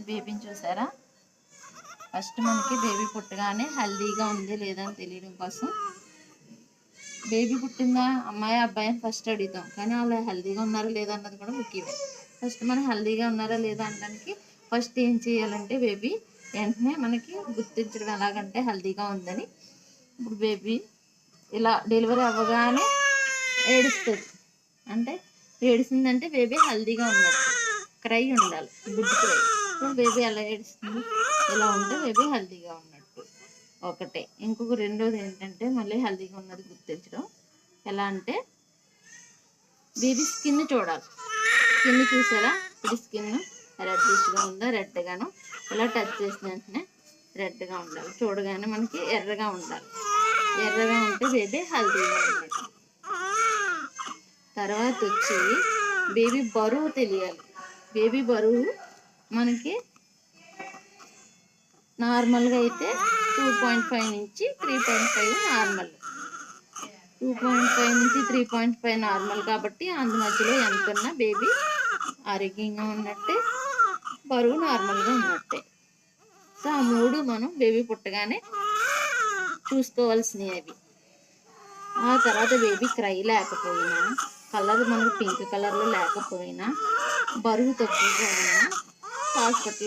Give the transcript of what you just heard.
బేబీని చూసారా? ఫస్ట్ మనకి బేబీ పుట్టగానే హెల్దీగా ఉంది లేదా అని తెలియడం కోసం బేబీ పుట్టిందా అమ్మాయి అబ్బాయి అని ఫస్ట్ అడుగుతాం, కానీ వాళ్ళు హెల్దీగా ఉన్నారా లేదా అన్నది కూడా ముఖ్యమే. ఫస్ట్ మనం హెల్దీగా ఉన్నారా లేదా అనడానికి ఫస్ట్ ఏం చేయాలంటే బేబీ వెంటనే మనకి గుర్తించడం ఎలాగంటే హెల్దీగా ఉందని. ఇప్పుడు బేబీ ఇలా డెలివరీ అవ్వగానే ఏడుస్తుంది అంటే ఏడుస్తుందంటే బేబీ హెల్దీగా ఉన్నట్టు, క్రై ఉండాలి, గుడ్ క్రై. ఇప్పుడు బేబీ ఎలా ఏడుస్తుంది, ఇలా ఉంటే బేబీ హెల్దీగా ఉన్నట్టు ఒకటే. ఇంకొక రెండోది ఏంటంటే మళ్ళీ హెల్దీగా ఉన్నది గుర్తించడం ఎలా అంటే బేబీ స్కిన్ చూడాలి. స్కిన్ చూసారా? ఇది స్కిన్ రెడ్డిష్గా ఉందా, రెడ్గాను ఇలా టచ్ చేసిన వెంటనే రెడ్గా ఉండాలి, చూడగానే మనకి ఎర్రగా ఉండాలి. ఎర్రగా ఉంటే బేబీ హెల్దీగా ఉన్నట్టు. తర్వాత వచ్చి బేబీ బరువు తెలియాలి. బేబీ బరువు మనకి నార్మల్గా అయితే 2.5 నుంచి 3.5 నార్మల్, 2.5 నుంచి 3.5 నార్మల్. కాబట్టి అందు మధ్యలో ఎంత ఉన్నా బేబీ ఆరోగ్యంగా ఉన్నట్టే, బరువు నార్మల్గా ఉన్నట్టే. సో ఆ మూడు మనం బేబీ పుట్టగానే చూసుకోవాల్సినవి అవి. ఆ తర్వాత బేబీ క్రై లేకపోయినా, కలర్ మనకు పింక్ కలర్లో లేకపోయినా, బరువు తక్కువగా ఉన్నా హాస్పిటల్